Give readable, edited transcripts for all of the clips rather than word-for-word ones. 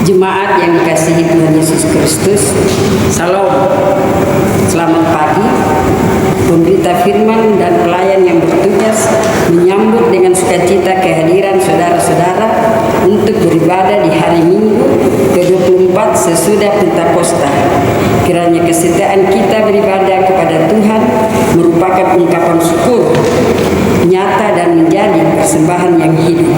Jemaat yang dikasihi Tuhan Yesus Kristus, Salam, selamat pagi. Pemberita firman dan pelayan yang bertugas menyambut dengan sukacita kehadiran saudara-saudara untuk beribadah di hari Minggu ke-24 sesudah Pentakosta. Kiranya kesetiaan kita beribadah kepada Tuhan merupakan ungkapan syukur nyata dan menjadi persembahan yang hidup,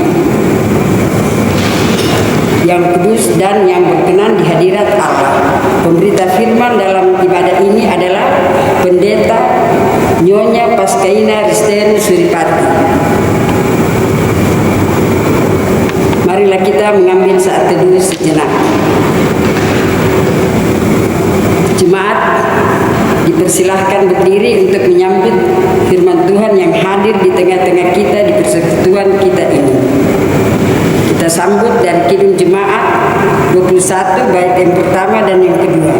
yang kudus dan yang berkenan di hadirat Allah. Pemberita firman dalam ibadah ini adalah Pendeta Nyonya Paskaina Risten Suripati. Marilah kita mengambil saat teduh sejenak. Jemaat dipersilahkan berdiri untuk menyambut firman Tuhan yang hadir di tengah-tengah kita di persekutuan kita ini. Kita sambut dari Kidung Jemaat 21 bait yang pertama dan yang kedua.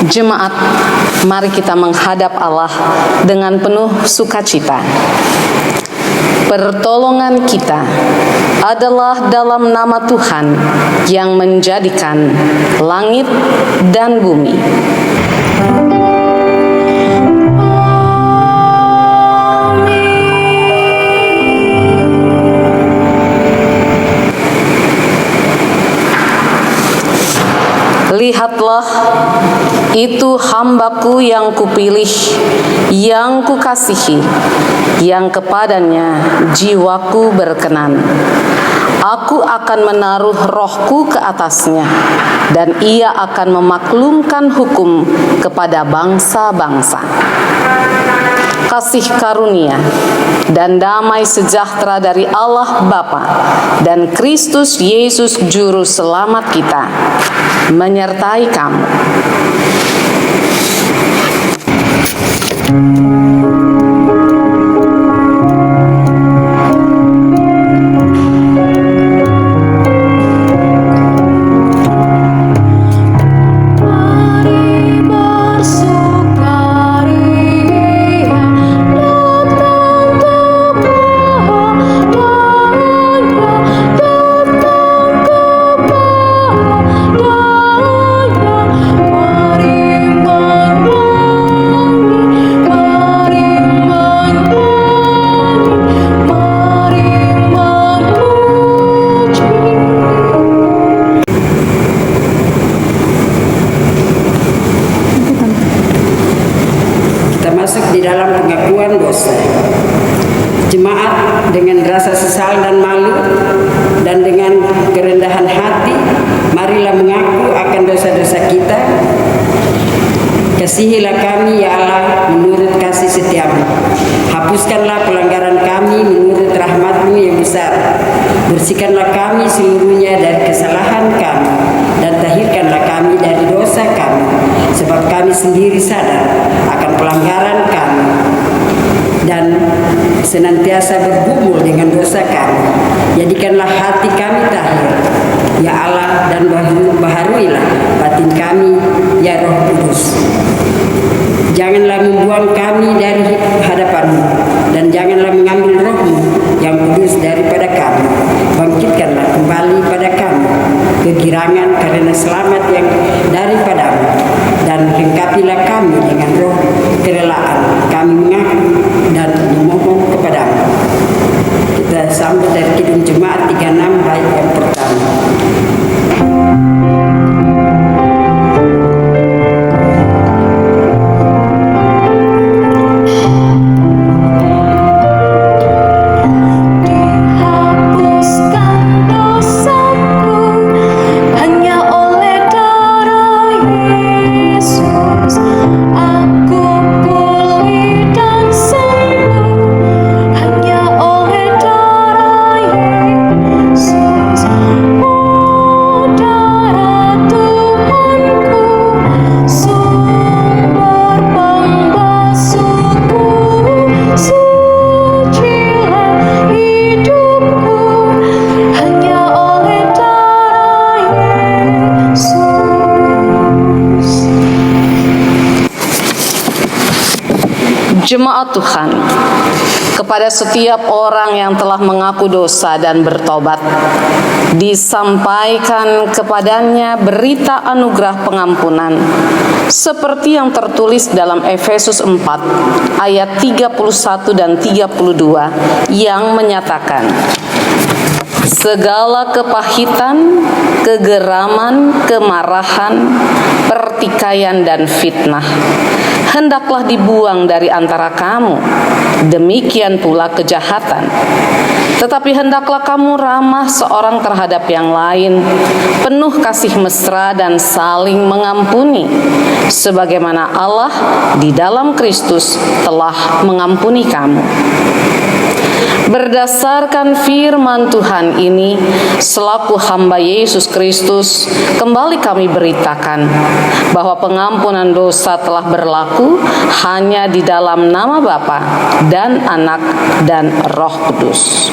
Jemaat, mari kita menghadap Allah dengan penuh sukacita. Pertolongan kita adalah dalam nama Tuhan yang menjadikan langit dan bumi. Lihatlah, itu hambaku yang kupilih, yang kukasihi, yang kepadanya jiwaku berkenan. Aku akan menaruh rohku ke atasnya, dan ia akan memaklumkan hukum kepada bangsa-bangsa. Kasih karunia dan damai sejahtera dari Allah Bapa dan Kristus Yesus Juru Selamat kita menyertai kamu. Di dalam pengakuan dosa. Jemaat dengan rasa sesal dan malu dan dengan kerendahan hati, marilah mengaku akan dosa-dosa kita. Kasihilah kami ya Allah menurut kasih setiamu. Hapuskanlah pelanggaran kami menurut rahmat-Mu yang besar. Bersihkanlah kami seluruhnya dari kesalahan kami dan tahirkanlah kami dari dosa kami, sebab kami sendiri sadar akan pelanggaran kami dan senantiasa bergumul dengan dosa kami. Jadikanlah hati kami tahir ya Allah, dan baharuilah batin kami ya Roh Kudus. Janganlah membuang kami dari hadapan-Mu, dan janganlah mengambil Roh-Mu yang kudus daripada kami. Bangkitkanlah kembali pada kami kegirangan karena selamat yang daripada-Mu, dan lengkapilah kami dengan roh kerelaan. Kami mengaku dan memohon kepada-Mu. Kita sambut dari Kidung Jemaat 36 bait yang pertama. Jemaat Tuhan, kepada setiap orang yang telah mengaku dosa dan bertobat, disampaikan kepadanya berita anugerah pengampunan, seperti yang tertulis dalam Efesus 4 ayat 31 dan 32 yang menyatakan, segala kepahitan, kegeraman, kemarahan, pertikaian dan fitnah hendaklah dibuang dari antara kamu, demikian pula kejahatan. Tetapi hendaklah kamu ramah seorang terhadap yang lain, penuh kasih mesra dan saling mengampuni, sebagaimana Allah di dalam Kristus telah mengampuni kamu. Berdasarkan firman Tuhan ini, selaku hamba Yesus Kristus, kembali kami beritakan bahwa pengampunan dosa telah berlaku hanya di dalam nama Bapa dan Anak dan Roh Kudus.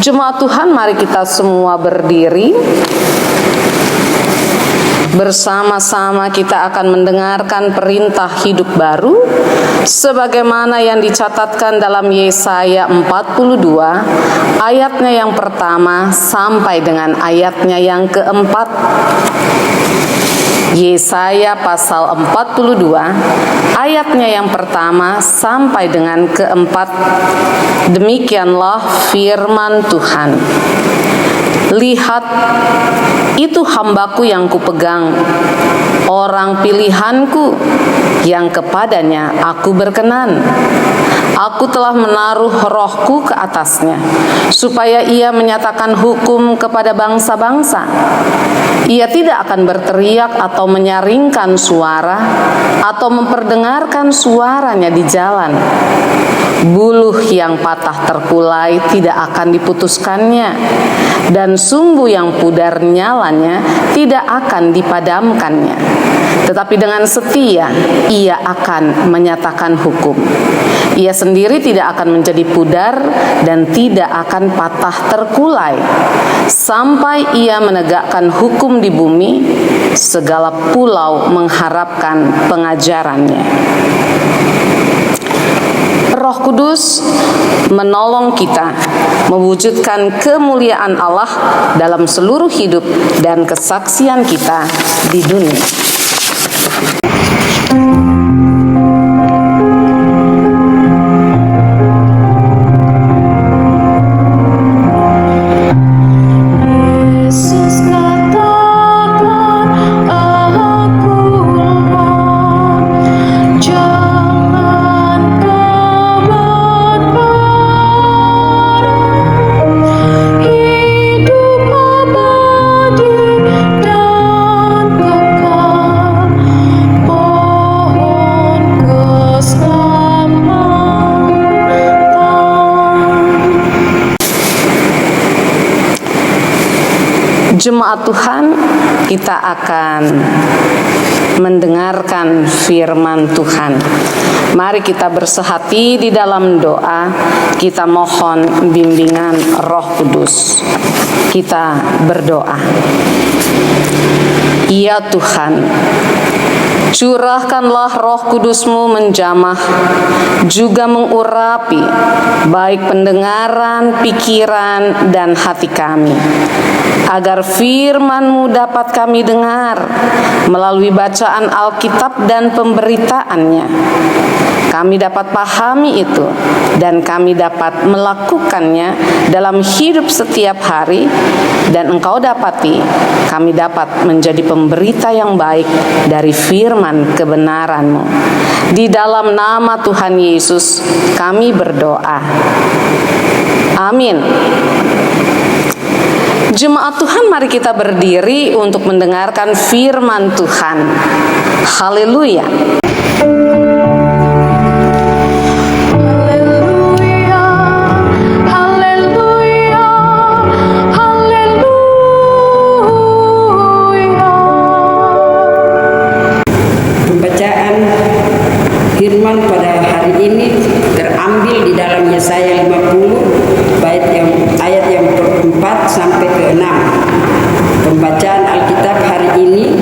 Jemaat Tuhan, mari kita semua berdiri. Bersama-sama kita akan mendengarkan perintah hidup baru sebagaimana yang dicatatkan dalam Yesaya 42 ayatnya yang pertama sampai dengan ayatnya yang keempat. Yesaya pasal 42 ayatnya yang pertama sampai dengan keempat. Demikianlah firman Tuhan. Lihat, itu hambaku yang kupegang, orang pilihanku yang kepadanya aku berkenan. Aku telah menaruh rohku ke atasnya, supaya ia menyatakan hukum kepada bangsa-bangsa. Ia tidak akan berteriak atau menyaringkan suara, atau memperdengarkan suaranya di jalan. Buluh yang patah terkulai tidak akan diputuskannya, dan sumbu yang pudar nyalanya tidak akan dipadamkannya. Tetapi dengan setia ia akan menyatakan hukum. Ia sendiri tidak akan menjadi pudar dan tidak akan patah terkulai, sampai ia menegakkan hukum di bumi, segala pulau mengharapkan pengajarannya. Roh Kudus menolong kita mewujudkan kemuliaan Allah dalam seluruh hidup dan kesaksian kita di dunia. Jemaat Tuhan, kita akan mendengarkan firman Tuhan. Mari kita bersehati di dalam doa, kita mohon bimbingan Roh Kudus. Kita berdoa. Ya Tuhan, Curahkanlah Roh Kudus-Mu menjamah, juga mengurapi baik pendengaran, pikiran, dan hati kami, agar firman-Mu dapat kami dengar melalui bacaan Alkitab dan pemberitaannya. Kami dapat pahami itu dan kami dapat melakukannya dalam hidup setiap hari, dan Engkau dapati kami dapat menjadi pemberita yang baik dari firman kebenaran-Mu. Di dalam nama Tuhan Yesus kami berdoa. Amin. Jemaat Tuhan, mari kita berdiri untuk mendengarkan firman Tuhan. Haleluya. Firman pada hari ini terambil di dalam Yesaya 50 ayat yang ke-4 sampai ke-6. Pembacaan Alkitab hari ini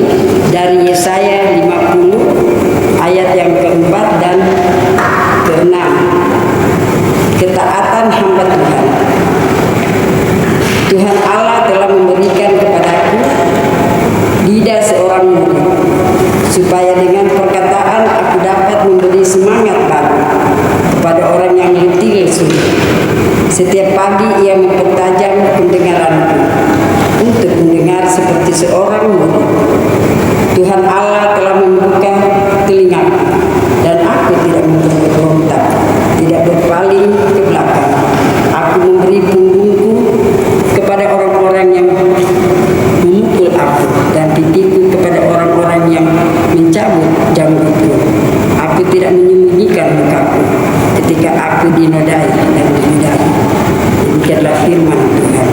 dari Yesaya 50 ayat yang ke-4 dan ke-6. Ketaatan hamba Tuhan. Tuhan Allah telah memberikan kepadaku lidah seorang murid, supaya dengan perkataan aku dapat memberi semangat baru kepada orang yang letih lesu. Setiap pagi ia mempertajam pendengaranku untuk mendengar seperti seorang murid. Tuhan Allah telah membuka telingaku, dan aku tidak memberontak, tidak berpaling ke belakang. Aku memberi punggungku kepada orang-orang yang memukul aku, dan pipiku kepada orang-orang yang mencabut jambuku. Aku tidak menyembunyikan mukaku ketika aku dinodai dan dinodai. Demikianlah firman Tuhan.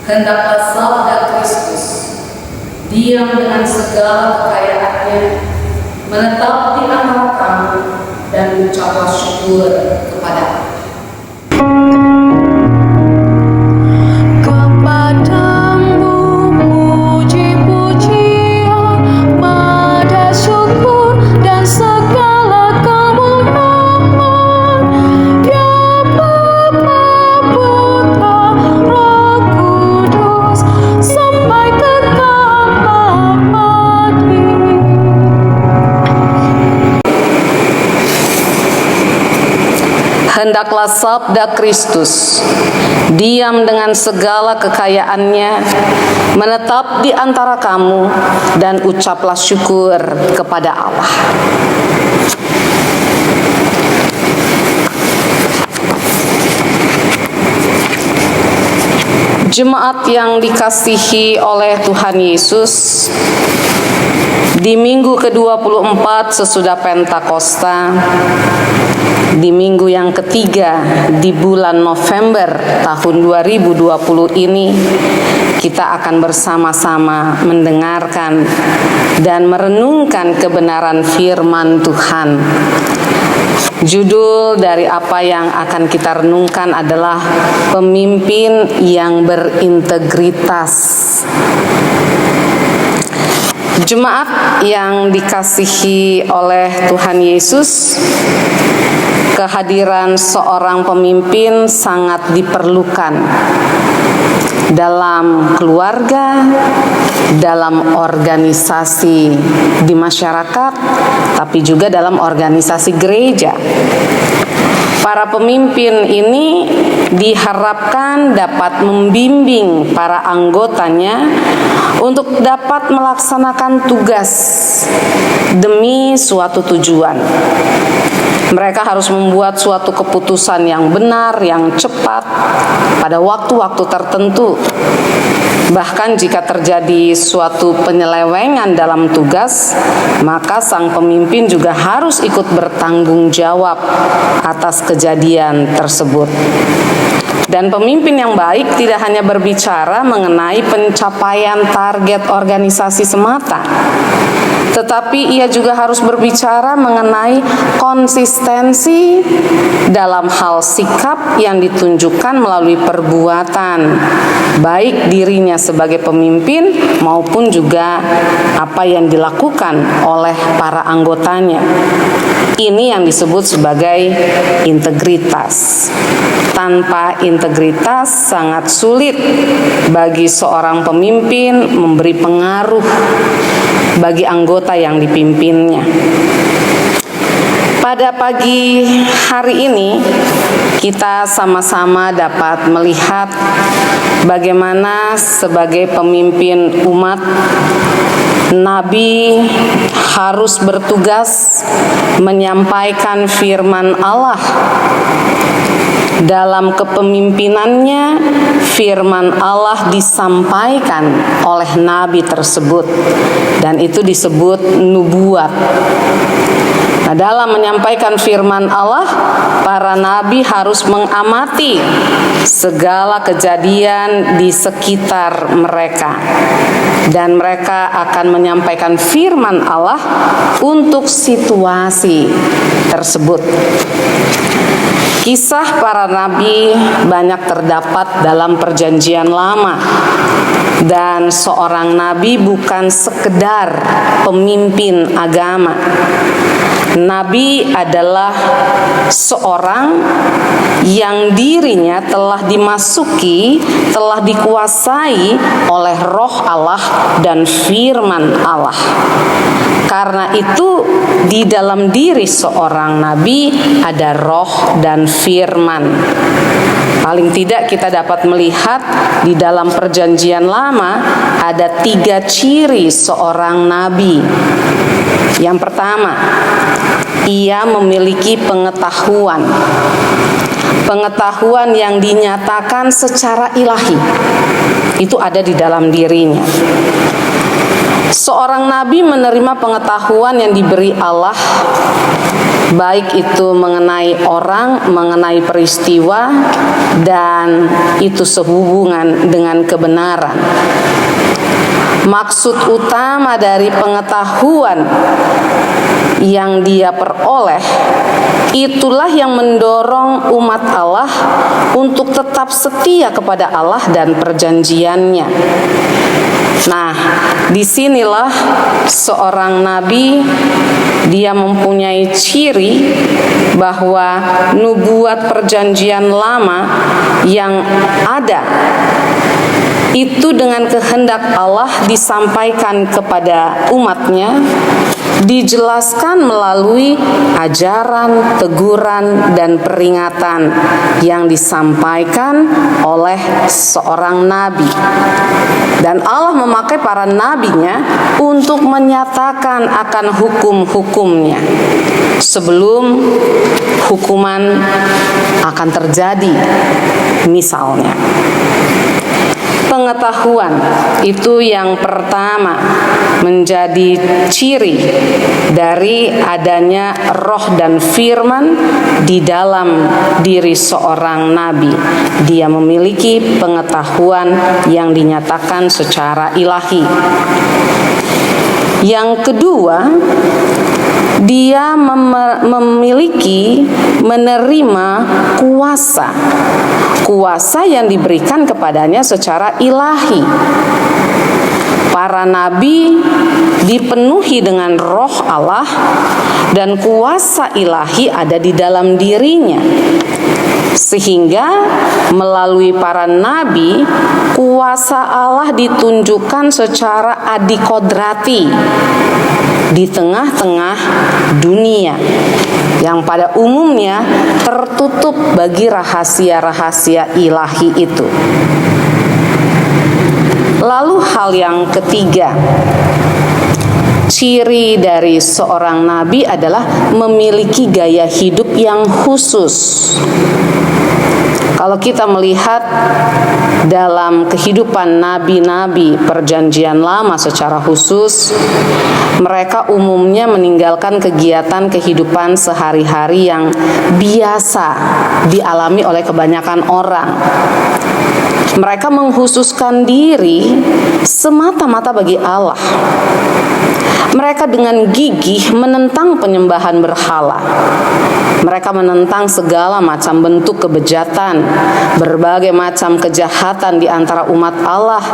Hendaklah sabda Kristus diam dengan segala kekayaannya, menetap di antara kamu, dan ucaplah syukur kepada Allah. Hendaklah sabda Kristus diam dengan segala kekayaannya, menetap di antara kamu, dan ucaplah syukur kepada Allah. Jemaat yang dikasihi oleh Tuhan Yesus, di minggu ke-24 sesudah Pentakosta, di minggu yang ketiga di bulan November tahun 2020 ini, kita akan bersama-sama mendengarkan dan merenungkan kebenaran firman Tuhan. Judul dari apa yang akan kita renungkan adalah pemimpin yang berintegritas. Jemaat yang dikasihi oleh Tuhan Yesus, kehadiran seorang pemimpin sangat diperlukan dalam keluarga, dalam organisasi di masyarakat, tapi juga dalam organisasi gereja. Para pemimpin ini diharapkan dapat membimbing para anggotanya untuk dapat melaksanakan tugas demi suatu tujuan. Mereka harus membuat suatu keputusan yang benar, yang cepat, pada waktu-waktu tertentu. Bahkan jika terjadi suatu penyelewengan dalam tugas, maka sang pemimpin juga harus ikut bertanggung jawab atas kejadian tersebut. Dan pemimpin yang baik tidak hanya berbicara mengenai pencapaian target organisasi semata, tetapi ia juga harus berbicara mengenai konsistensi dalam hal sikap yang ditunjukkan melalui perbuatan, baik dirinya sebagai pemimpin maupun juga apa yang dilakukan oleh para anggotanya. Ini yang disebut sebagai integritas. Tanpa integritas sangat sulit bagi seorang pemimpin memberi pengaruh bagi anggota yang dipimpinnya. Pada pagi hari ini kita sama-sama dapat melihat bagaimana sebagai pemimpin umat, Nabi harus bertugas menyampaikan firman Allah. Dalam kepemimpinannya, firman Allah disampaikan oleh Nabi tersebut, dan itu disebut nubuat. Nah, dalam menyampaikan firman Allah, para nabi harus mengamati segala kejadian di sekitar mereka, dan mereka akan menyampaikan firman Allah untuk situasi tersebut. Kisah para nabi banyak terdapat dalam Perjanjian Lama, dan seorang nabi bukan sekedar pemimpin agama. Nabi adalah seorang yang dirinya telah dimasuki, telah dikuasai oleh Roh Allah dan firman Allah. Karena itu di dalam diri seorang nabi ada roh dan firman. Paling tidak kita dapat melihat di dalam Perjanjian Lama ada 3 ciri seorang nabi. Yang pertama, ia memiliki pengetahuan. Pengetahuan yang dinyatakan secara ilahi. Itu ada di dalam dirinya. Seorang nabi menerima pengetahuan yang diberi Allah, baik itu mengenai orang, mengenai peristiwa, dan itu sehubungan dengan kebenaran. Maksud utama dari pengetahuan yang dia peroleh, itulah yang mendorong umat Allah untuk tetap setia kepada Allah dan perjanjiannya. Nah, disinilah seorang nabi, dia mempunyai ciri bahwa nubuat Perjanjian Lama yang ada itu dengan kehendak Allah disampaikan kepada umatnya, dijelaskan melalui ajaran, teguran, dan peringatan yang disampaikan oleh seorang nabi. Dan Allah memakai para nabinya untuk menyatakan akan hukum-hukumnya sebelum hukuman akan terjadi. Misalnya, pengetahuan itu yang pertama menjadi ciri dari adanya roh dan firman di dalam diri seorang nabi. Dia memiliki pengetahuan yang dinyatakan secara ilahi. Yang kedua, dia menerima kuasa yang diberikan kepadanya secara ilahi. Para nabi dipenuhi dengan roh Allah dan kuasa ilahi ada di dalam dirinya, sehingga melalui para nabi kuasa Allah ditunjukkan secara adikodrati di tengah-tengah dunia yang pada umumnya tertutup bagi rahasia-rahasia ilahi itu. Lalu hal yang ketiga, ciri dari seorang nabi adalah memiliki gaya hidup yang khusus. Kalau kita melihat dalam kehidupan nabi-nabi Perjanjian Lama secara khusus, mereka umumnya meninggalkan kegiatan kehidupan sehari-hari yang biasa dialami oleh kebanyakan orang. Mereka mengkhususkan diri semata-mata bagi Allah. mereka dengan gigih menentang penyembahan berhala. Mereka menentang segala macam bentuk kebejatan, berbagai macam kejahatan di antara umat Allah.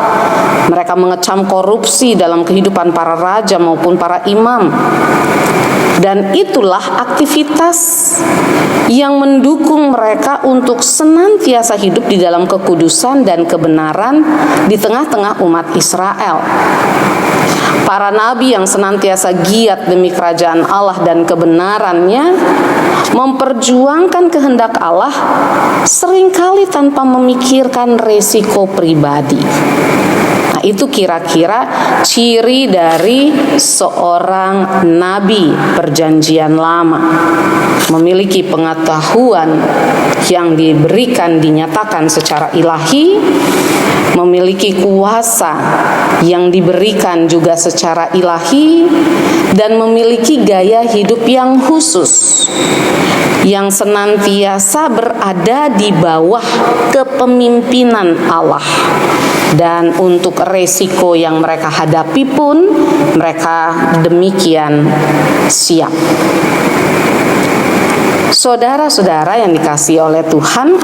Mereka mengecam korupsi dalam kehidupan para raja maupun para imam. Dan itulah aktivitas yang mendukung mereka untuk senantiasa hidup di dalam kekudusan dan kebenaran di tengah-tengah umat Israel. Para nabi yang senantiasa giat demi kerajaan Allah dan kebenarannya, memperjuangkan kehendak Allah seringkali tanpa memikirkan resiko pribadi. Nah, itu kira-kira ciri dari seorang nabi perjanjian lama. Memiliki pengetahuan yang diberikan, dinyatakan secara ilahi, memiliki kuasa yang diberikan juga secara ilahi, dan memiliki gaya hidup yang khusus, yang senantiasa berada di bawah kepemimpinan Allah. Dan untuk resiko yang mereka hadapi pun mereka demikian siap. Saudara-saudara yang dikasihi oleh Tuhan,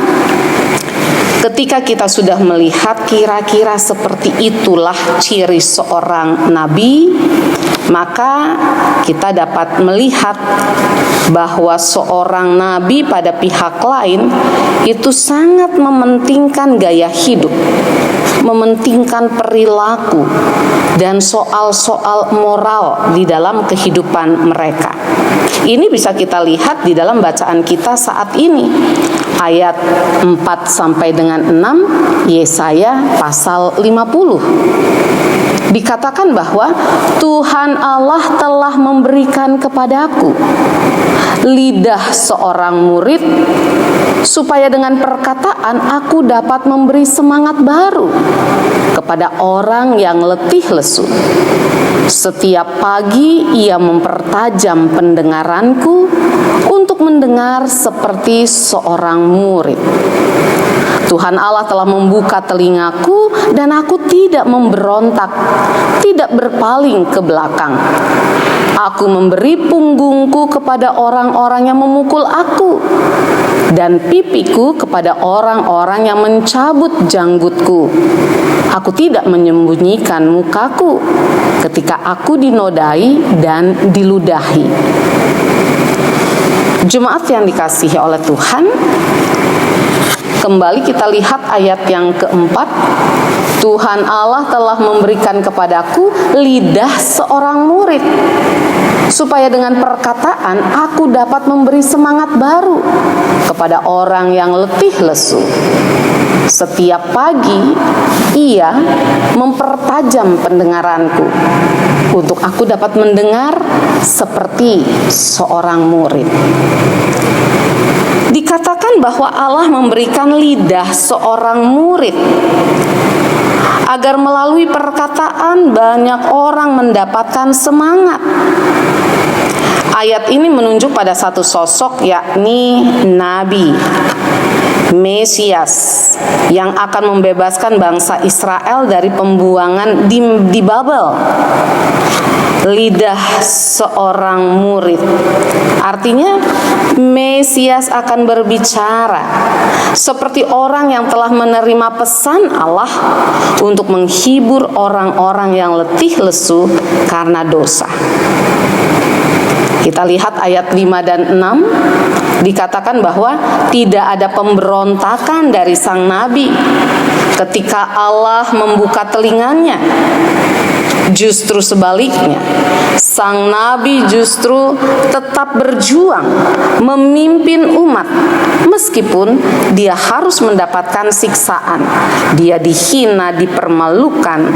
ketika kita sudah melihat kira-kira seperti itulah ciri seorang nabi, maka kita dapat melihat bahwa seorang nabi pada pihak lain itu sangat mementingkan gaya hidup, mementingkan perilaku, dan soal-soal moral di dalam kehidupan mereka. Ini bisa kita lihat di dalam bacaan kita saat ini. Ayat 4 sampai dengan 6 Yesaya pasal 50. Dikatakan bahwa Tuhan Allah telah memberikan kepadaku lidah seorang murid, supaya dengan perkataan aku dapat memberi semangat baru kepada orang yang letih lesu. Setiap pagi ia mempertajam pendengaranku untuk mendengar seperti seorang murid. Tuhan Allah telah membuka telingaku dan aku tidak memberontak, tidak berpaling ke belakang. Aku memberi punggungku kepada orang-orang yang memukul aku, dan pipiku kepada orang-orang yang mencabut janggutku. Aku tidak menyembunyikan mukaku ketika aku dinodai dan diludahi. Jemaat yang dikasihi oleh Tuhan, kembali kita lihat ayat yang keempat. Tuhan Allah telah memberikan kepadaku lidah seorang murid, supaya dengan perkataan aku dapat memberi semangat baru kepada orang yang letih lesu. Setiap pagi ia mempertajam pendengaranku untuk aku dapat mendengar seperti seorang murid. Dikatakan bahwa Allah memberikan lidah seorang murid agar melalui perkataan banyak orang mendapatkan semangat. Ayat ini menunjuk pada satu sosok, yakni Nabi Mesias yang akan membebaskan bangsa Israel dari pembuangan di Babel. Lidah seorang murid artinya Mesias akan berbicara seperti orang yang telah menerima pesan Allah untuk menghibur orang-orang yang letih lesu karena dosa. Kita lihat ayat 5 dan 6, dikatakan bahwa tidak ada pemberontakan dari sang nabi ketika Allah membuka telinganya. Justru sebaliknya, sang nabi justru tetap berjuang memimpin umat meskipun dia harus mendapatkan siksaan, dia dihina, dipermalukan.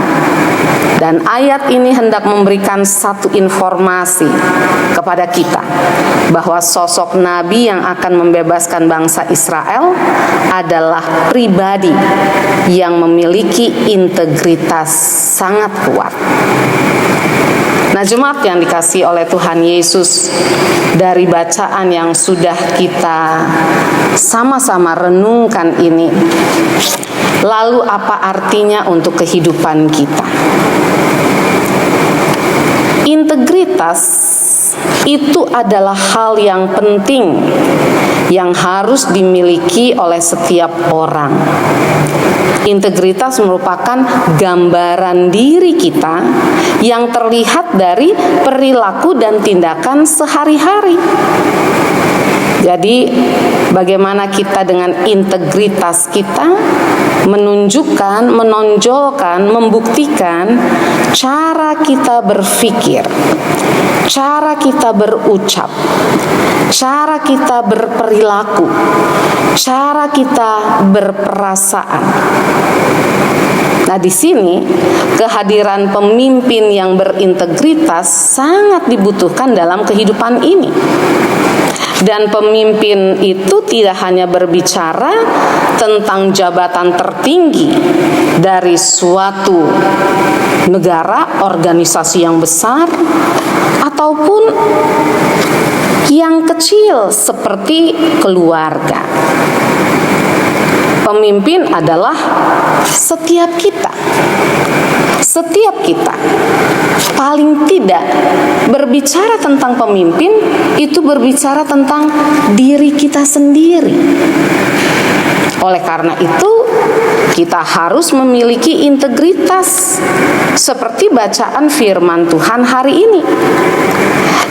Dan ayat ini hendak memberikan satu informasi kepada kita bahwa sosok nabi yang akan membebaskan bangsa Israel adalah pribadi yang memiliki integritas sangat kuat. Nah, jemaat yang dikasihi oleh Tuhan Yesus, dari bacaan yang sudah kita sama-sama renungkan ini, lalu apa artinya untuk kehidupan kita? Integritas itu adalah hal yang penting yang harus dimiliki oleh setiap orang. Integritas merupakan gambaran diri kita yang terlihat dari perilaku dan tindakan sehari-hari. Jadi, bagaimana kita dengan integritas kita menunjukkan, menonjolkan, membuktikan cara kita berpikir, cara kita berucap, cara kita berperilaku, cara kita berperasaan. Nah, di sini kehadiran pemimpin yang berintegritas sangat dibutuhkan dalam kehidupan ini. Dan pemimpin itu tidak hanya berbicara tentang jabatan tertinggi dari suatu negara, organisasi yang besar, ataupun yang kecil seperti keluarga. Pemimpin adalah setiap kita. Setiap kita, paling tidak berbicara tentang pemimpin itu berbicara tentang diri kita sendiri. Oleh karena itu, kita harus memiliki integritas seperti bacaan firman Tuhan hari ini.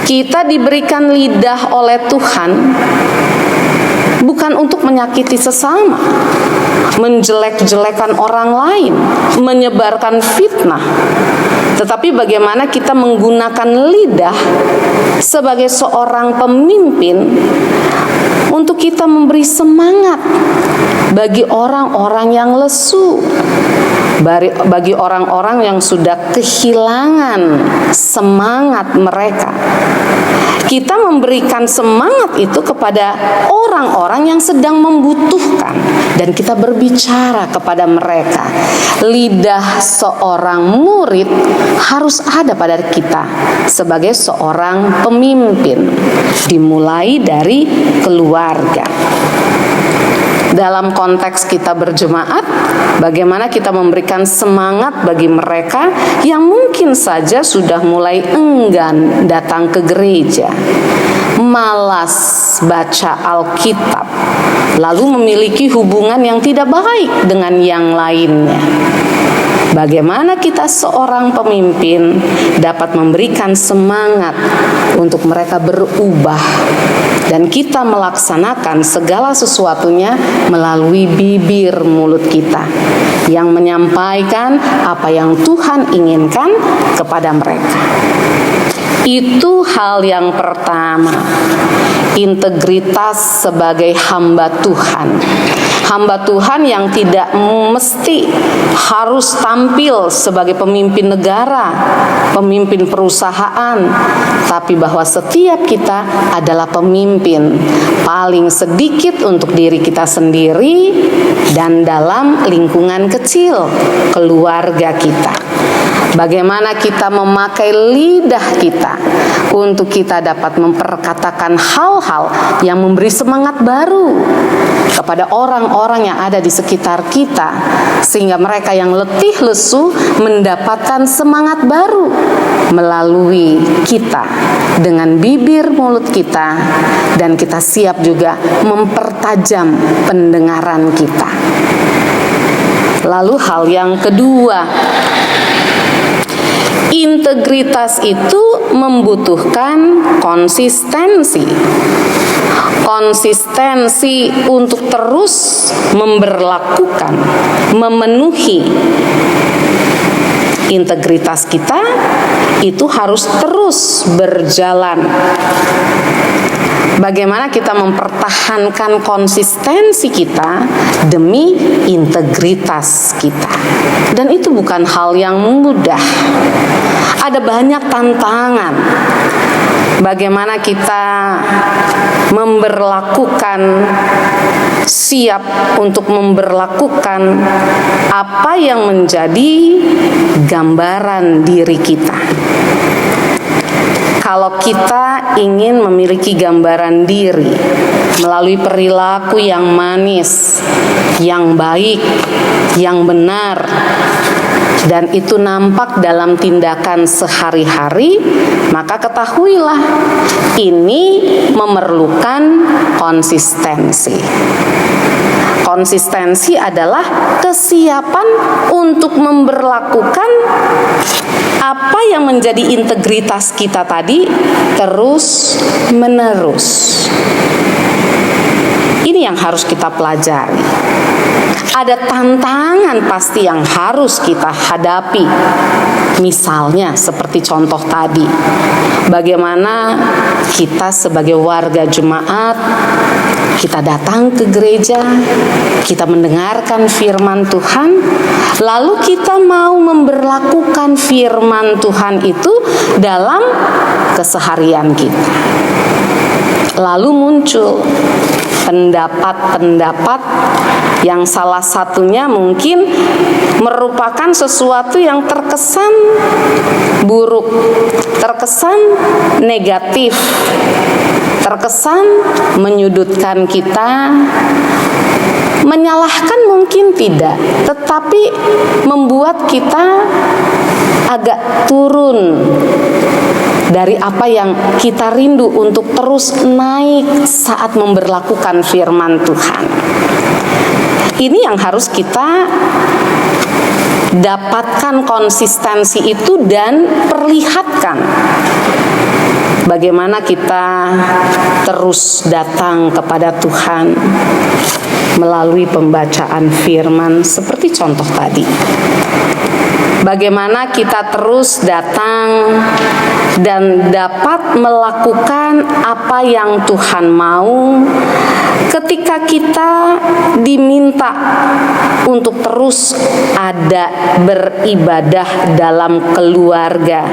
Kita diberikan lidah oleh Tuhan bukan untuk menyakiti sesama, menjelek-jelekan orang lain, menyebarkan fitnah, tetapi bagaimana kita menggunakan lidah sebagai seorang pemimpin untuk kita memberi semangat bagi orang-orang yang lesu, bagi orang-orang yang sudah kehilangan semangat mereka. Kita memberikan semangat itu kepada orang-orang yang sedang membutuhkan, dan kita berbicara kepada mereka. Lidah seorang murid harus ada pada kita sebagai seorang pemimpin, dimulai dari keluarga. Dalam konteks kita berjemaat, bagaimana kita memberikan semangat bagi mereka yang mungkin saja sudah mulai enggan datang ke gereja, malas baca Alkitab, lalu memiliki hubungan yang tidak baik dengan yang lainnya. Bagaimana kita seorang pemimpin dapat memberikan semangat untuk mereka berubah, dan kita melaksanakan segala sesuatunya melalui bibir mulut kita yang menyampaikan apa yang Tuhan inginkan kepada mereka. Itu hal yang pertama, integritas sebagai hamba Tuhan. Hamba Tuhan yang tidak mesti harus tampil sebagai pemimpin negara, pemimpin perusahaan, tapi bahwa setiap kita adalah pemimpin, paling sedikit untuk diri kita sendiri dan dalam lingkungan kecil, keluarga kita. Bagaimana kita memakai lidah kita untuk kita dapat memperkatakan hal-hal yang memberi semangat baru kepada orang-orang yang ada di sekitar kita, sehingga mereka yang letih lesu mendapatkan semangat baru melalui kita dengan bibir mulut kita, dan kita siap juga mempertajam pendengaran kita. Lalu hal yang kedua, integritas itu membutuhkan konsistensi. Konsistensi untuk terus memberlakukan, memenuhi integritas kita itu harus terus berjalan. Bagaimana kita mempertahankan konsistensi kita demi integritas kita. Dan itu bukan hal yang mudah. Ada banyak tantangan. Bagaimana kita siap untuk memberlakukan apa yang menjadi gambaran diri kita. Kalau kita ingin memiliki gambaran diri melalui perilaku yang manis, yang baik, yang benar, dan itu nampak dalam tindakan sehari-hari, maka ketahuilah ini memerlukan konsistensi. Konsistensi adalah kesiapan untuk memberlakukan apa yang menjadi integritas kita tadi terus menerus. Ini yang harus kita pelajari. Ada tantangan pasti yang harus kita hadapi. Misalnya seperti contoh tadi, bagaimana kita sebagai warga jemaat, kita datang ke gereja, kita mendengarkan firman Tuhan, lalu kita mau memberlakukan firman Tuhan itu dalam keseharian kita. Lalu muncul pendapat-pendapat yang salah satunya mungkin merupakan sesuatu yang terkesan buruk, terkesan negatif, terkesan menyudutkan kita, menyalahkan mungkin tidak, tetapi membuat kita agak turun dari apa yang kita rindu untuk terus naik saat memberlakukan firman Tuhan. Ini yang harus kita dapatkan konsistensi itu dan perlihatkan. Bagaimana kita terus datang kepada Tuhan melalui pembacaan firman seperti contoh tadi. Bagaimana kita terus datang dan dapat melakukan apa yang Tuhan mau ketika kita diminta untuk terus ada beribadah dalam keluarga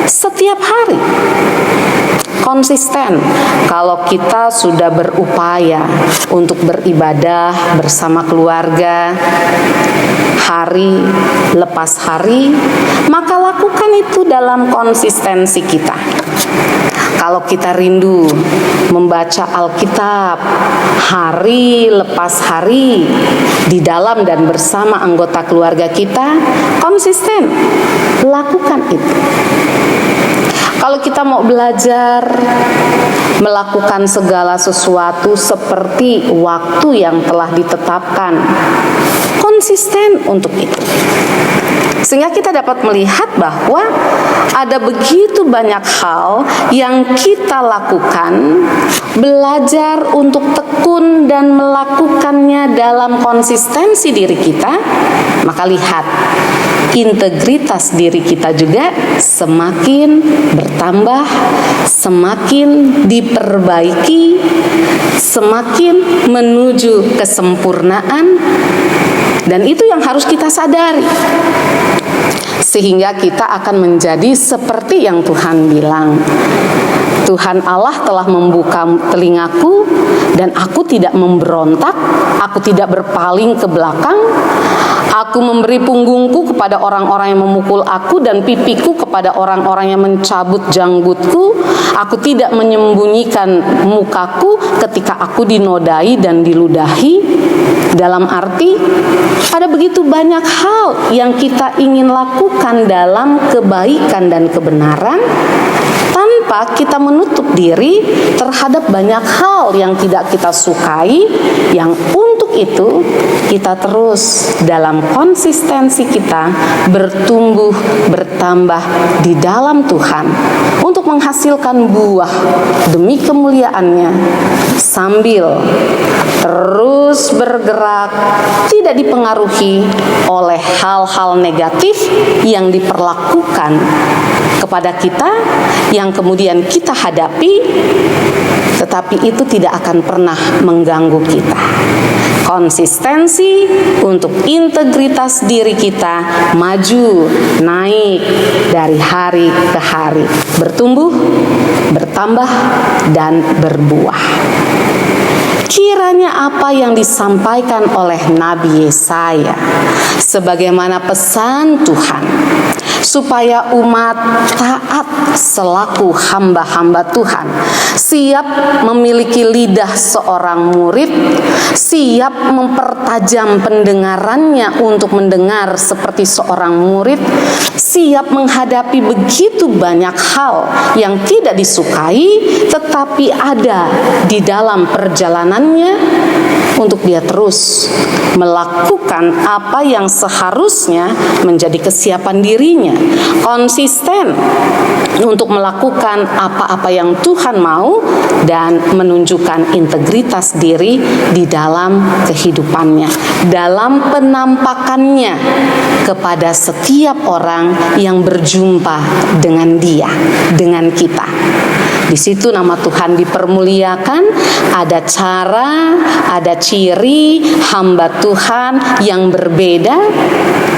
setiap hari. Konsisten kalau kita sudah berupaya untuk beribadah bersama keluarga hari lepas hari, maka lakukan itu dalam konsistensi kita. Kalau kita rindu membaca Alkitab hari lepas hari di dalam dan bersama anggota keluarga kita, konsisten lakukan itu. Kalau kita mau belajar melakukan segala sesuatu seperti waktu yang telah ditetapkan, konsisten untuk itu. Sehingga kita dapat melihat bahwa ada begitu banyak hal yang kita lakukan, belajar untuk tekun dan melakukannya dalam konsistensi diri kita, maka lihat, integritas diri kita juga semakin bertambah, semakin diperbaiki, semakin menuju kesempurnaan, dan itu yang harus kita sadari. Sehingga kita akan menjadi seperti yang Tuhan bilang. Tuhan Allah telah membuka telingaku dan aku tidak memberontak, aku tidak berpaling ke belakang. Aku memberi punggungku kepada orang-orang yang memukul aku dan pipiku kepada orang-orang yang mencabut janggutku. Aku tidak menyembunyikan mukaku ketika aku dinodai dan diludahi. Dalam arti, ada begitu banyak hal yang kita ingin lakukan dalam kebaikan dan kebenaran, tanpa kita menutup diri terhadap banyak hal yang tidak kita sukai, yang untuk itu kita terus dalam konsistensi kita bertumbuh, bertambah di dalam Tuhan untuk menghasilkan buah demi kemuliaan-Nya, sambil terus bergerak, tidak dipengaruhi oleh hal-hal negatif yang diperlakukan kepada kita, yang kemudian kita hadapi, tetapi itu tidak akan pernah mengganggu kita. Konsistensi untuk integritas diri kita maju, naik dari hari ke hari, bertumbuh, bertambah, dan berbuah. Kiranya apa yang disampaikan oleh Nabi Yesaya sebagaimana pesan Tuhan, supaya umat taat selaku hamba-hamba Tuhan, siap memiliki lidah seorang murid, siap mempertajam pendengarannya untuk mendengar seperti seorang murid, siap menghadapi begitu banyak hal yang tidak disukai, tetapi ada di dalam perjalanannya untuk dia terus melakukan apa yang seharusnya menjadi kesiapan dirinya, konsisten untuk melakukan apa-apa yang Tuhan mau dan menunjukkan integritas diri di dalam kehidupannya, dalam penampakannya kepada setiap orang yang berjumpa dengan dia, dengan kita. Di situ nama Tuhan dipermuliakan, ada cara, ada ciri hamba Tuhan yang berbeda,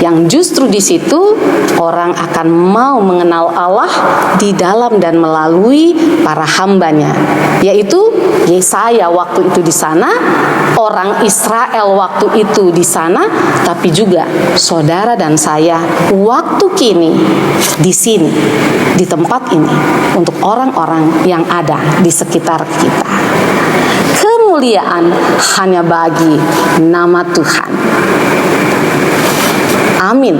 yang justru di situ orang akan mau mengenal Allah di dalam dan melalui para hambanya, yaitu Yesaya waktu itu di sana, orang Israel waktu itu di sana, tapi juga saudara dan saya waktu kini di sini, di tempat ini, untuk orang-orang yang ada di sekitar kita. Kemuliaan hanya bagi nama Tuhan. Amin.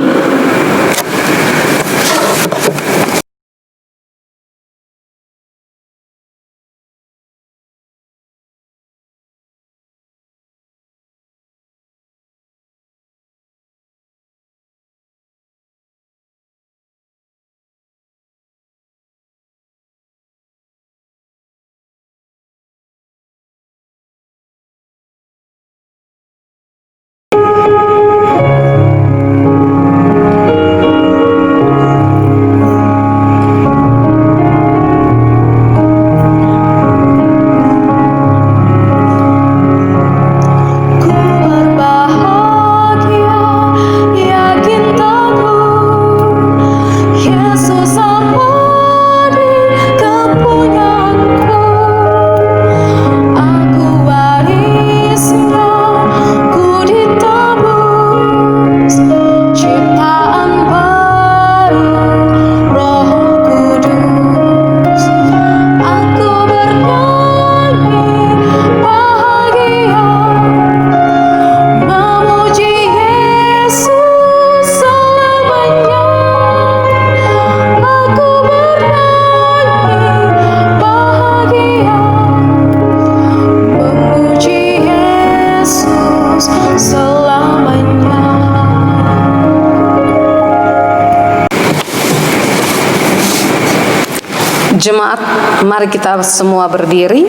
Jemaat, mari kita semua berdiri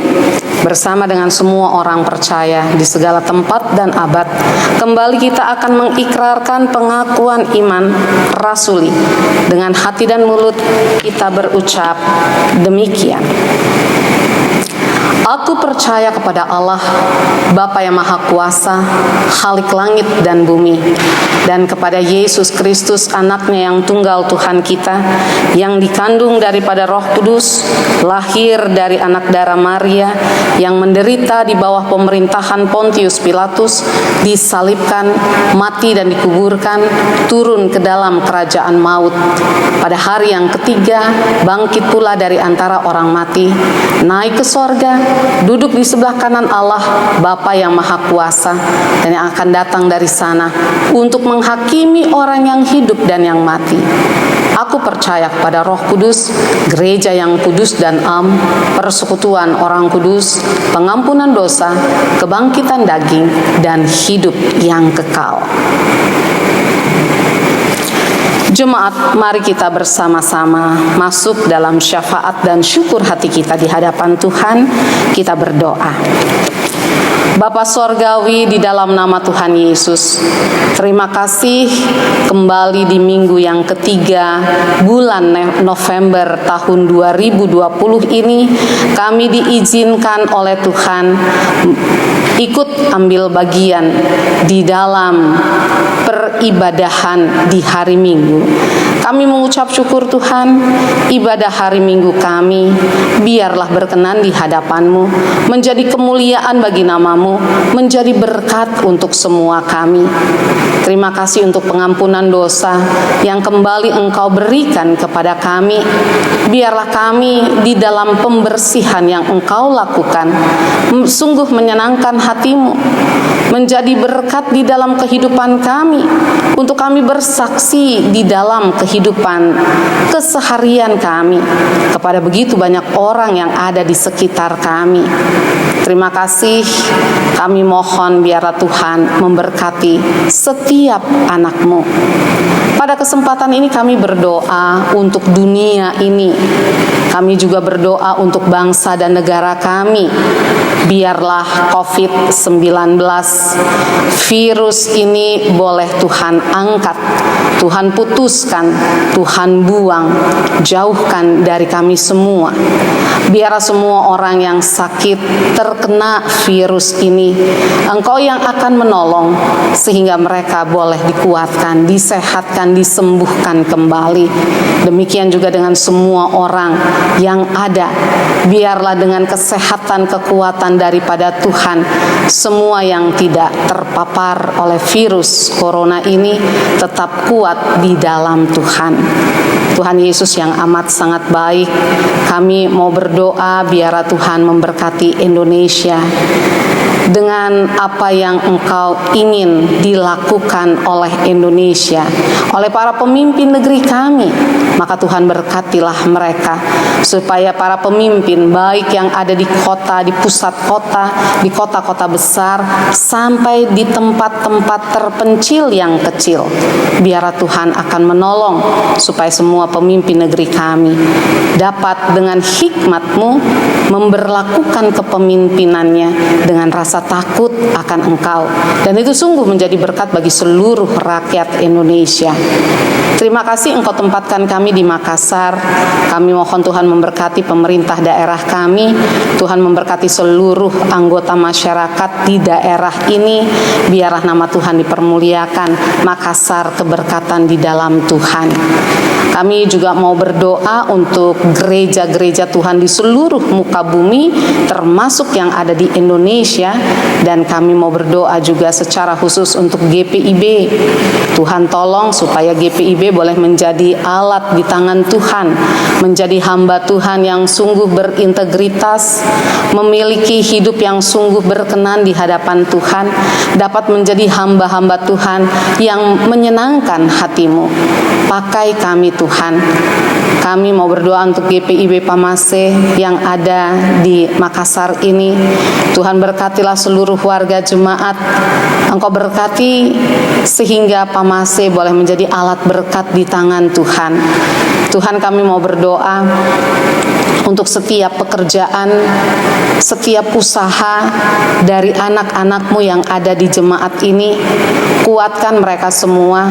bersama dengan semua orang percaya di segala tempat dan abad. Kembali kita akan mengikrarkan pengakuan iman rasuli. Dengan hati dan mulut kita berucap demikian. Aku percaya kepada Allah, Bapa yang Maha Kuasa, Khalik langit dan bumi, dan kepada Yesus Kristus, anaknya yang tunggal Tuhan kita, yang dikandung daripada Roh Kudus, lahir dari anak darah Maria, yang menderita di bawah pemerintahan Pontius Pilatus, disalibkan, mati dan dikuburkan, turun ke dalam kerajaan maut. Pada hari yang ketiga, bangkit pula dari antara orang mati, naik ke sorga, duduk di sebelah kanan Allah Bapa yang Maha Kuasa, dan yang akan datang dari sana untuk menghakimi orang yang hidup dan yang mati. Aku percaya kepada Roh Kudus, gereja yang kudus dan am, persekutuan orang kudus, pengampunan dosa, kebangkitan daging, dan hidup yang kekal. Jemaat, mari kita bersama-sama masuk dalam syafaat dan syukur hati kita di hadapan Tuhan. Kita berdoa. Bapa Sorgawi, di dalam nama Tuhan Yesus, terima kasih kembali di minggu yang ketiga bulan November tahun 2020 ini kami diizinkan oleh Tuhan ikut ambil bagian di dalam peribadahan di hari Minggu. Kami mengucap syukur Tuhan, ibadah hari Minggu kami biarlah berkenan di hadapan-Mu, menjadi kemuliaan bagi nama-Mu, menjadi berkat untuk semua kami. Terima kasih untuk pengampunan dosa yang kembali Engkau berikan kepada kami. Biarlah kami di dalam pembersihan yang Engkau lakukan sungguh menyenangkan hati-Mu, menjadi berkat di dalam kehidupan kami, untuk kami bersaksi di dalam kehidupan keseharian kami kepada begitu banyak orang yang ada di sekitar kami. Terima kasih, kami mohon biarlah Tuhan memberkati setiap anak-Mu. Pada kesempatan ini kami berdoa untuk dunia ini. Kami juga berdoa untuk bangsa dan negara kami. Biarlah COVID-19, virus ini boleh Tuhan angkat, Tuhan putuskan, Tuhan buang, jauhkan dari kami semua. Biarlah semua orang yang sakit terkena virus ini, Engkau yang akan menolong sehingga mereka boleh dikuatkan, disehatkan, disembuhkan kembali. Demikian juga dengan semua orang yang ada, biarlah dengan kesehatan, kekuatan daripada Tuhan, semua yang tidak terpapar oleh virus corona ini tetap kuat di dalam Tuhan. Tuhan Yesus yang amat sangat baik, kami mau berdoa biarlah Tuhan memberkati Indonesia dengan apa yang Engkau ingin dilakukan oleh Indonesia, oleh para pemimpin negeri kami. Maka Tuhan berkatilah mereka, supaya para pemimpin baik yang ada di kota, di pusat kota, di kota-kota besar, sampai di tempat-tempat terpencil yang kecil, biarlah Tuhan akan menolong supaya semua pemimpin negeri kami dapat dengan hikmat-Mu memberlakukan kepemimpinannya dengan rasa takut akan Engkau, dan itu sungguh menjadi berkat bagi seluruh rakyat Indonesia. Terima kasih Engkau tempatkan kami di Makassar. Kami mohon Tuhan memberkati pemerintah daerah kami, Tuhan memberkati seluruh anggota masyarakat di daerah ini. Biarlah nama Tuhan dipermuliakan, Makassar keberkatan di dalam Tuhan. Kami juga mau berdoa untuk gereja-gereja Tuhan di seluruh muka bumi, termasuk yang ada di Indonesia. Dan kami mau berdoa juga secara khusus untuk GPIB. Tuhan tolong supaya GPIB boleh menjadi alat di tangan Tuhan, menjadi hamba Tuhan yang sungguh berintegritas, memiliki hidup yang sungguh berkenan di hadapan Tuhan, dapat menjadi hamba-hamba Tuhan yang menyenangkan hati-Mu. Pakai kami Tuhan. Kami mau berdoa untuk GPIB Pamase yang ada di Makassar ini. Tuhan berkatilah seluruh warga jemaat. Engkau berkati sehingga Pamase boleh menjadi alat berkat di tangan Tuhan. Tuhan, kami mau berdoa untuk setiap pekerjaan, setiap usaha dari anak-anak-Mu yang ada di jemaat ini. Kuatkan mereka semua,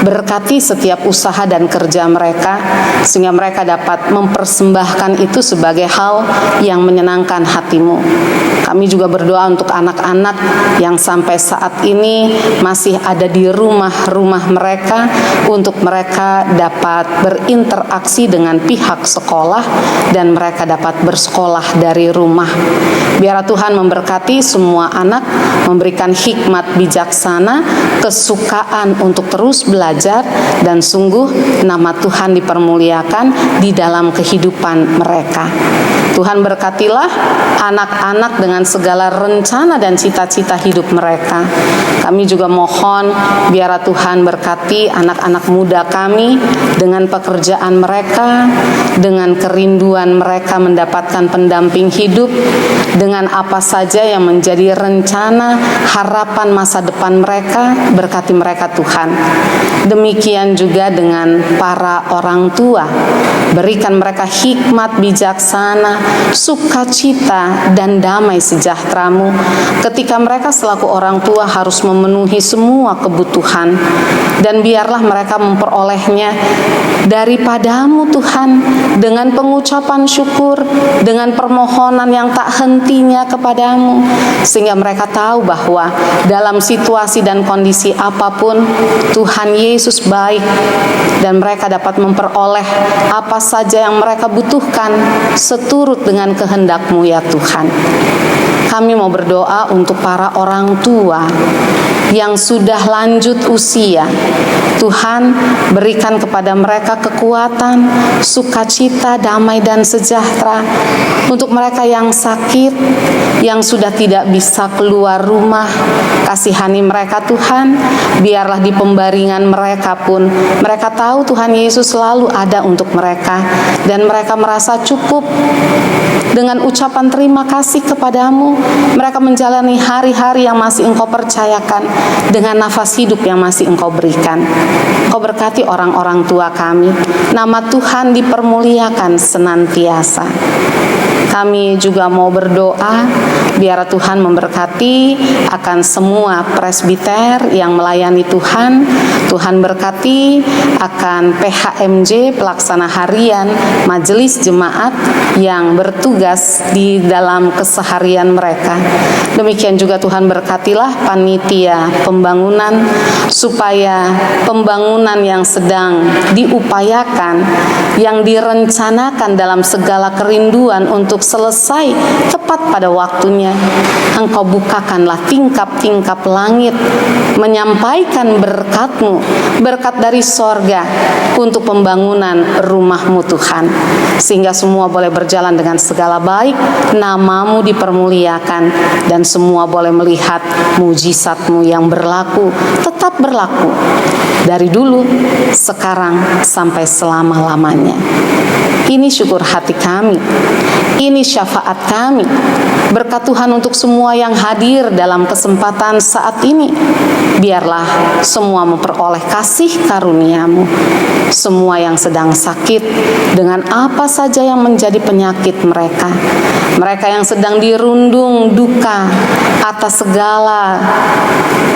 berkati setiap usaha dan kerja mereka, sehingga mereka dapat mempersembahkan itu sebagai hal yang menyenangkan hati-Mu. Kami juga berdoa untuk anak-anak yang sampai saat ini masih ada di rumah-rumah mereka, untuk mereka dapat berinteraksi dengan pihak sekolah dan mereka dapat bersekolah dari rumah. Biarlah Tuhan memberkati semua anak, memberikan hikmat bijaksana, kesukaan untuk terus belajar, dan sungguh nama Tuhan dipermuliakan di dalam kehidupan mereka. Tuhan berkatilah anak-anak dengan segala rencana dan cita-cita hidup mereka. Kami juga mohon biarlah Tuhan berkati anak-anak muda kami dengan pekerjaan mereka, dengan kerinduan mereka mendapatkan pendamping hidup, dengan apa saja yang menjadi rencana harapan masa depan mereka. Berkati mereka Tuhan. Demikian juga dengan para orang tua, berikan mereka hikmat bijaksana, sukacita dan damai sejahtera-Mu ketika mereka selaku orang tua harus memenuhi semua kebutuhan, dan biarlah mereka memperolehnya daripada-Mu Tuhan, dengan pengucapan syukur, dengan permohonan yang tak hentinya kepada-Mu, sehingga mereka tahu bahwa dalam situasi dan kondisi apapun Tuhan Yesus baik, dan mereka dapat memperoleh apa saja yang mereka butuhkan seturut dengan kehendak-Mu ya Tuhan. Kami mau berdoa untuk para orang tua yang sudah lanjut usia. Tuhan, berikan kepada mereka kekuatan, sukacita, damai dan sejahtera. Untuk mereka yang sakit, yang sudah tidak bisa keluar rumah, kasihani mereka Tuhan. Biarlah di pembaringan mereka pun mereka tahu Tuhan Yesus selalu ada untuk mereka, dan mereka merasa cukup. Dengan ucapan terima kasih kepada-Mu, mereka menjalani hari-hari yang masih Engkau percayakan dengan nafas hidup yang masih Engkau berikan. Engkau berkati orang-orang tua kami, nama Tuhan dipermuliakan senantiasa. Kami juga mau berdoa biar Tuhan memberkati akan semua presbiter yang melayani Tuhan. Tuhan berkati akan PHMJ, pelaksana harian, majelis jemaat yang bertugas di dalam keseharian mereka. Demikian juga Tuhan berkatilah panitia pembangunan, supaya pembangunan yang sedang diupayakan, yang direncanakan dalam segala kerinduan untuk selesai tepat pada waktunya, Engkau bukakanlah tingkap-tingkap langit, menyampaikan berkat-Mu, berkat dari sorga untuk pembangunan rumah-Mu Tuhan, sehingga semua boleh berjalan dengan segala baik, nama-Mu dipermuliakan, dan semua boleh melihat mujizat-Mu yang berlaku, tetap berlaku dari dulu, sekarang, sampai selama-lamanya. Ini syukur hati kami, ini syafaat kami. Berkat Tuhan untuk semua yang hadir dalam kesempatan saat ini. Biarlah semua memperoleh kasih karunia-Mu. Semua yang sedang sakit dengan apa saja yang menjadi penyakit mereka, mereka yang sedang dirundung duka atas segala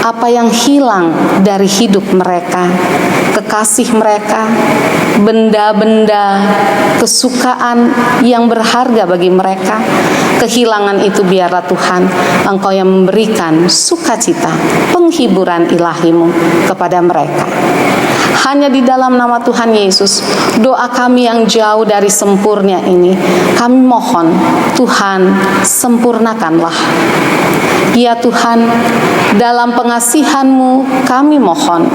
apa yang hilang dari hidup mereka, kekasih mereka, benda-benda kesukaan yang berharga bagi mereka, kehilangan itu biarlah Tuhan Engkau yang memberikan sukacita, penghiburan ilahi-Mu kepada mereka. Hanya di dalam nama Tuhan Yesus, doa kami yang jauh dari sempurna ini, kami mohon Tuhan sempurnakanlah. Ya Tuhan, dalam pengasihan-Mu kami mohon,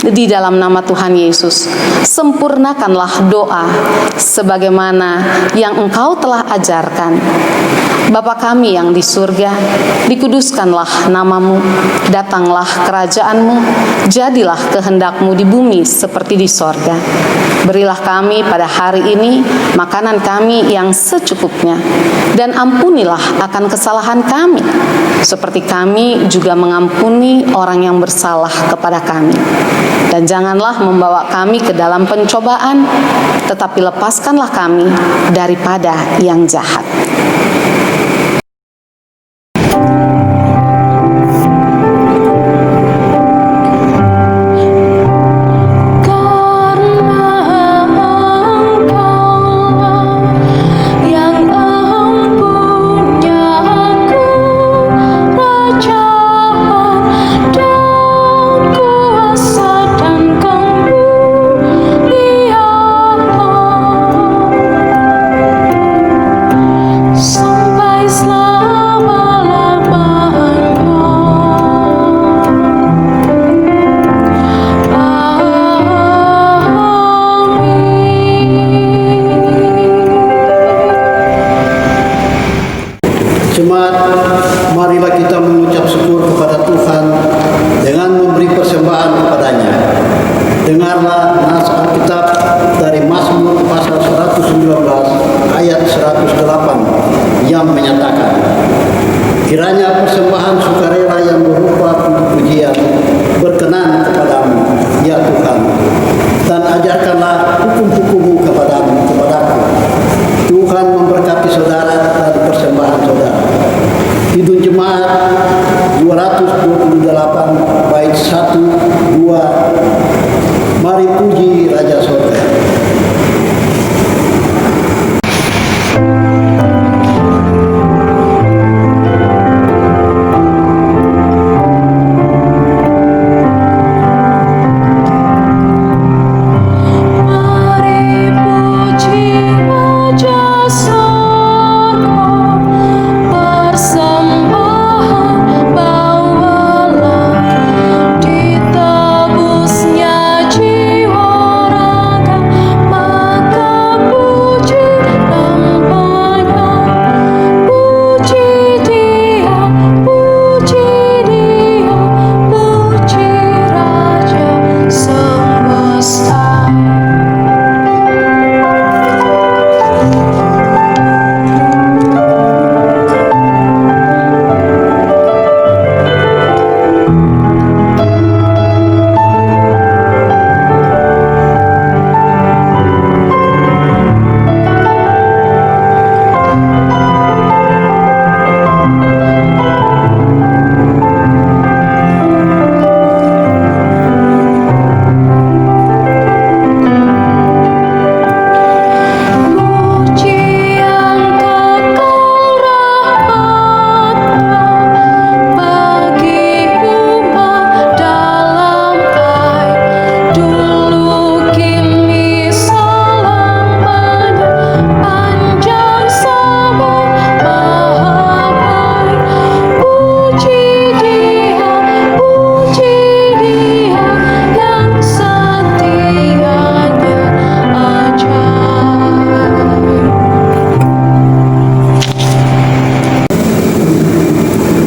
di dalam nama Tuhan Yesus, sempurnakanlah doa sebagaimana yang Engkau telah ajarkan. Bapa kami yang di surga, dikuduskanlah nama-Mu, datanglah kerajaan-Mu, jadilah kehendak-Mu di bumi seperti di sorga. Berilah kami pada hari ini makanan kami yang secukupnya, dan ampunilah akan kesalahan kami, seperti kami juga mengampuni orang yang bersalah kepada kami. Dan janganlah membawa kami ke dalam pencobaan, tetapi lepaskanlah kami daripada yang jahat. Jemaat, marilah kita mengucap syukur kepada Tuhan dengan memberi persembahan kepada-Nya. Dengarlah nas Alkitab dari Mazmur pasal 119 ayat 108 yang menyatakan, kiranya persembahan sukarela yang berupa puji-pujian berkenan kepadamu, ya Tuhan, dan ajarkanlah hukum-hukum-Mu kepadaku. 1, 2. Mari puji Raja Sorga.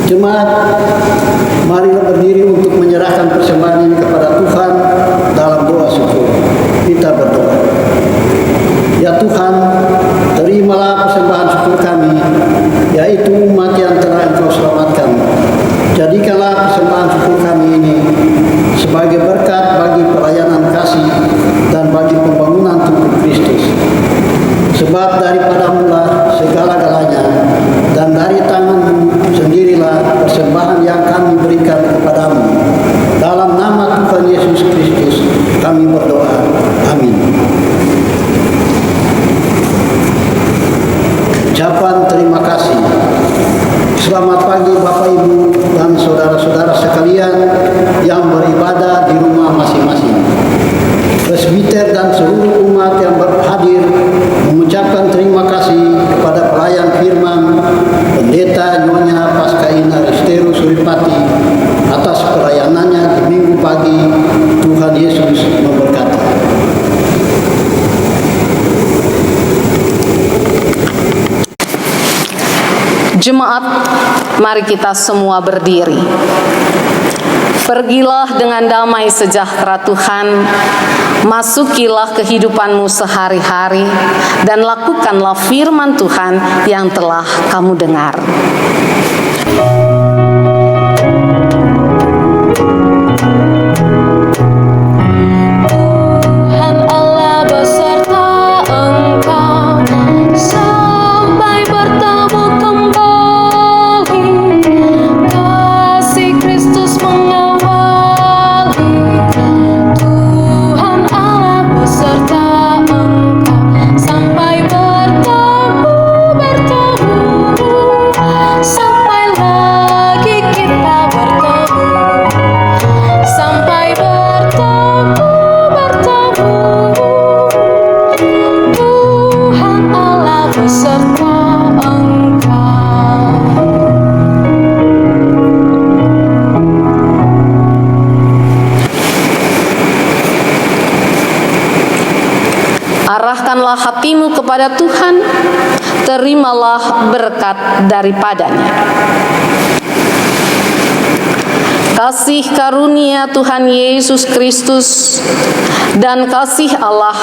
Jemaat, marilah berdiri untuk menyerahkan persembahan ini kepada Tuhan dalam doa syukur. Kita berdoa. Ya Tuhan, terimalah persembahan syukur kami, yaitu umat yang telah Engkau selamatkan. Jadikanlah persembahan syukur kami ini sebagai berkat bagi pelayanan kasih dan bagi pembangunan tubuh Kristus. Sebab daripadamu-lah segala-galanya, dan dari tangan-Mu sendirilah persembahan yang kami berikan kepadamu. Dalam nama Tuhan Yesus Kristus kami berdoa. Amin. Ucapan terima kasih. Selamat pagi Bapak Ibu dan saudara-saudara sekalian yang beribadah di rumah masing-masing. Presbiter dan seluruh umat yang berhadir mengucapkan terima kasih kepada pelayan firman Pendeta Nyonya Paskaina Risteru Suripati atas pelayanannya di Minggu pagi. Tuhan Yesus memberkati. Jemaat, mari kita semua berdiri. Pergilah dengan damai sejahtera Tuhan, masukilah kehidupanmu sehari-hari, dan lakukanlah firman Tuhan yang telah kamu dengar. Tuhan Allah beserta engkau sampai bertemu kembali. Kasih Kristus mengawali. Tuhan Allah beserta engkau sampai bertemu sampai lagi kita bertemu, sampai bertemu. Tuhan Allah beserta engkau. Arahkanlah hatimu kepada Tuhan, terimalah berkat daripadanya. Kasih karunia Tuhan Yesus Kristus dan kasih Allah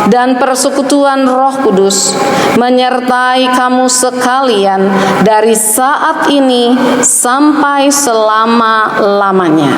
dan persekutuan Roh Kudus menyertai kamu sekalian dari saat ini sampai selama-lamanya.